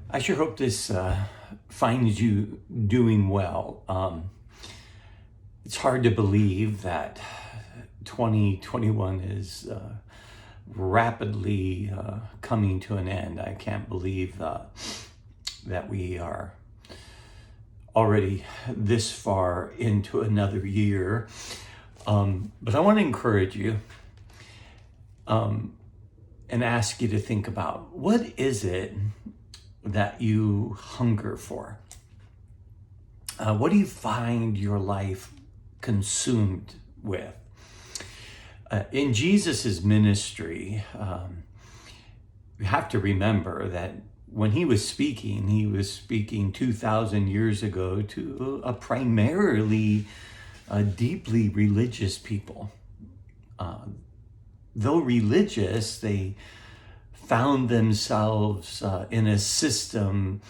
I sure hope this finds you doing well. It's hard to believe that 2021 is rapidly coming to an end. I can't believe that we are already this far into another year. But I want to encourage you and ask you to think about, what is it that you hunger for? What do you find your life consumed with? In Jesus's ministry, you have to remember that when he was speaking 2,000 years ago to a primarily deeply religious people. Though religious, they found themselves in a system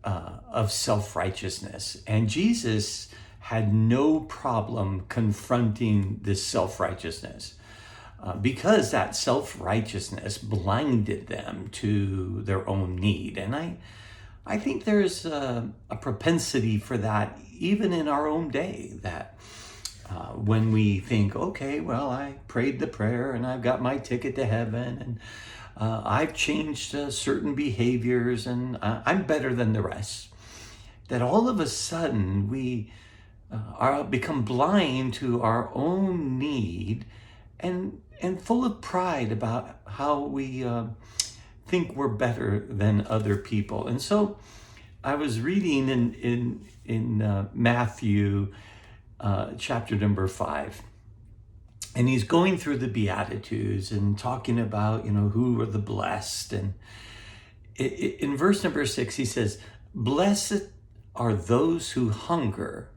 of self-righteousness. And Jesus had no problem confronting this self-righteousness because that self-righteousness blinded them to their own need. And I think there's a propensity for that even in our own day, that when we think, okay, well, I prayed the prayer and I've got my ticket to heaven, and I've changed certain behaviors and I'm better than the rest, that all of a sudden we become blind to our own need and full of pride about how we think we're better than other people. And so I was reading in Matthew chapter number 5. And he's going through the Beatitudes and talking about, who are the blessed. And in verse number 6, he says, "Blessed are those who hunger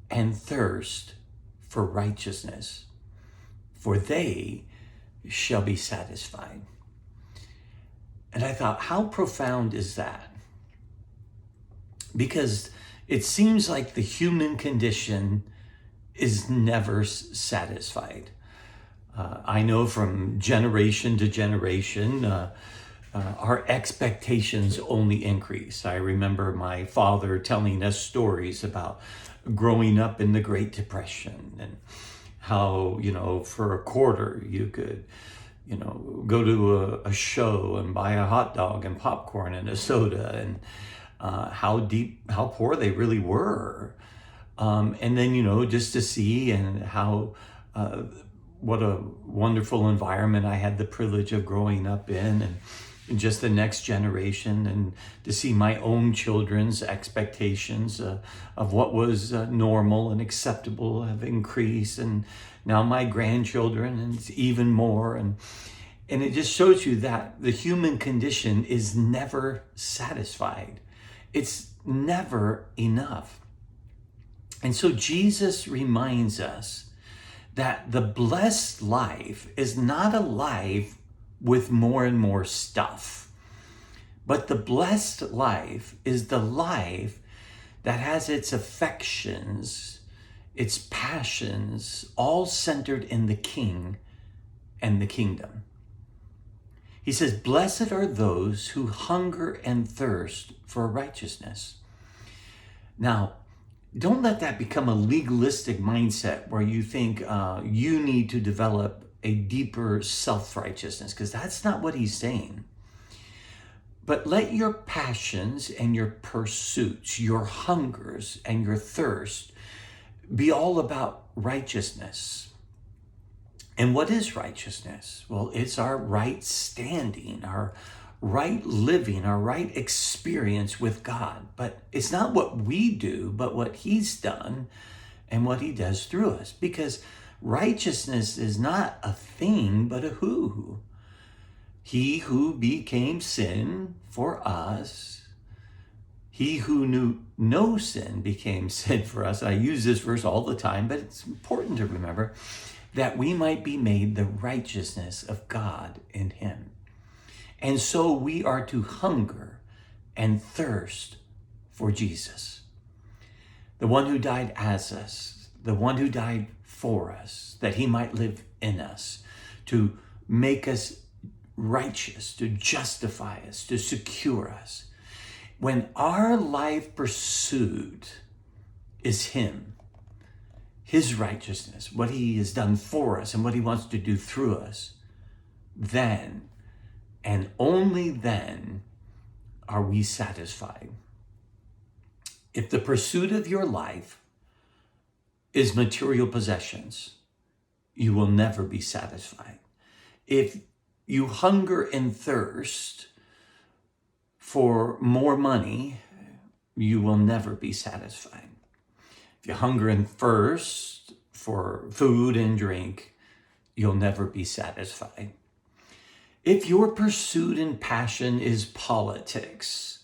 and thirst for righteousness, for they shall be satisfied." And I thought, how profound is that? Because it seems like the human condition is never satisfied. I know from generation to generation, our expectations only increase. I remember my father telling us stories about growing up in the Great Depression and how, for a quarter you could, go to a show and buy a hot dog and popcorn and a soda, and how poor they really were. And then, just to see and how, what a wonderful environment I had the privilege of growing up in, and just the next generation, and to see my own children's expectations of what was normal and acceptable have increased, and now my grandchildren, and it's even more. And it just shows you that the human condition is never satisfied. It's never enough. And so Jesus reminds us that the blessed life is not a life with more and more stuff, but the blessed life is the life that has its affections, its passions, all centered in the King and the kingdom. He says, "Blessed are those who hunger and thirst for righteousness." Now, don't let that become a legalistic mindset where you think you need to develop a deeper self-righteousness, because that's not what he's saying. But let your passions and your pursuits, your hungers and your thirst be all about righteousness. And what is righteousness? Well, it's our right standing, our right living, our right experience with God. But it's not what we do, but what he's done and what he does through us. Because righteousness is not a thing, but a who. He who became sin for us. He who knew no sin became sin for us. I use this verse all the time, but it's important to remember that we might be made the righteousness of God in him. And so we are to hunger and thirst for Jesus, the one who died as us, the one who died for us, that he might live in us, to make us righteous, to justify us, to secure us. When our life pursued is him, his righteousness, what he has done for us and what he wants to do through us, then and only then are we satisfied. If the pursuit of your life is material possessions, you will never be satisfied. If you hunger and thirst for more money, you will never be satisfied. If you hunger and thirst for food and drink, you'll never be satisfied. If your pursuit and passion is politics,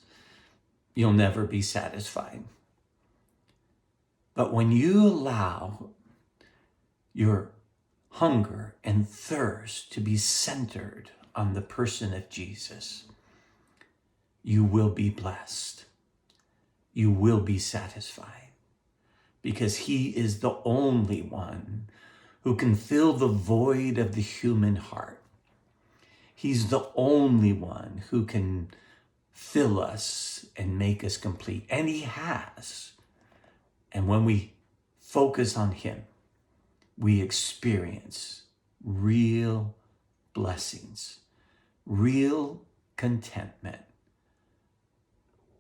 you'll never be satisfied. But when you allow your hunger and thirst to be centered on the person of Jesus, you will be blessed. You will be satisfied, because he is the only one who can fill the void of the human heart. He's the only one who can fill us and make us complete. And he has. And when we focus on him, we experience real blessings, real contentment,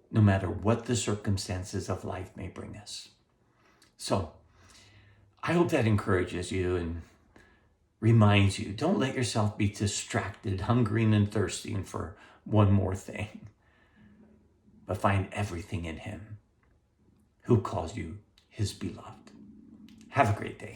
no matter what the circumstances of life may bring us. So I hope that encourages you and reminds you, don't let yourself be distracted, hungering and thirsting for one more thing, but find everything in him who calls you his beloved. Have a great day.